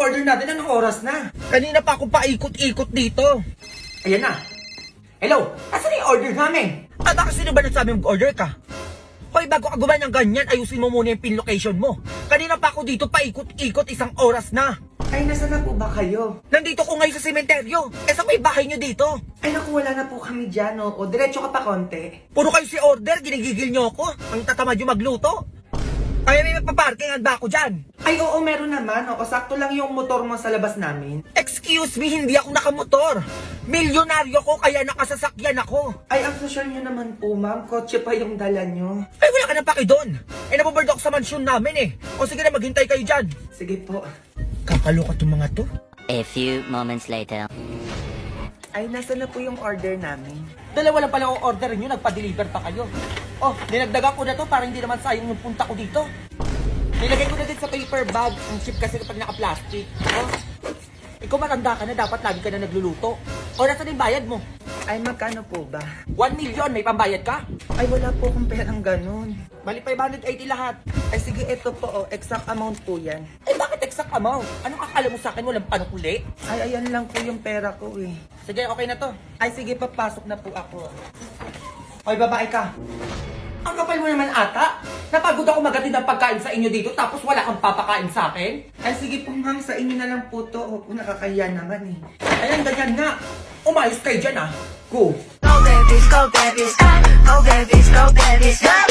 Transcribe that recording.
order natin? Anong oras na? Kanina pa ako paikot-ikot dito. Ayan na. Hello, asan yung order namin? Baka sino ba nagsabi mag-order ka? Hoy, bago ka gumawa ng ganyan, ayusin mo muna yung pin location mo. Kanina pa ako dito paikot-ikot, isang oras na. Ay, nasa na po ba kayo? Nandito ko ngayon sa sementeryo. Sa may bahay nyo dito. Ay, naku, wala na po kami dyan, o diretso ka pa konti. Puro kayo si order, ginigigil nyo ako. Ang tatamad yung magluto. Kaya may magpaparkingan ba ako dyan? Ay, oo, meron naman, o sakto lang yung motor mo sa labas namin. Excuse me, hindi ako nakamotor. Milyonaryo ko, kaya nakasasakyan ako. Ay, ang social nyo naman po, ma'am. Kotse pa yung dala nyo. Ay, wala ka na paki doon. Nababoard ako sa mansyon namin eh. O sige na, maghintay kayo dyan. Sige po. Kakaloka tong mga to. A few moments later. Ay, nasa na po yung order namin? Dalawa lang pala ang order nyo, nagpa-deliver pa kayo. Oh, dinagdagan ko na to para hindi naman sayang yung punta ko dito. Nilagay ko na din sa paper bag. Ang cheap kasi kapag naka-plastic. Oh, ikaw matanda ka na, dapat lagi ka na nagluluto. O, nasa na yung bayad mo? Ay, magkano po ba? 1 million, may pambayad ka? Ay, wala po akong perang ganun. Bali 580 lahat. Ay, sige, ito po, exact amount po yan. Eh, bakit exact amount? Anong akala mo sa akin, walang panukuli? Ay, ayan lang po yung pera ko eh. Sige, okay na to. Ay, sige, papasok na po ako. Hoy, babae ka. Ang kapal mo naman ata. Napagod ako magatid ng pagkain sa inyo dito tapos wala kang papakain sa akin. Ay, sige po, ma'am, sa inyo na lang po to. Opo, nakakahiya naman eh. Ayan, ganyan nga. Umayos kayo dyan ah. Go. Go babies, go babies, go babies, go babies, go.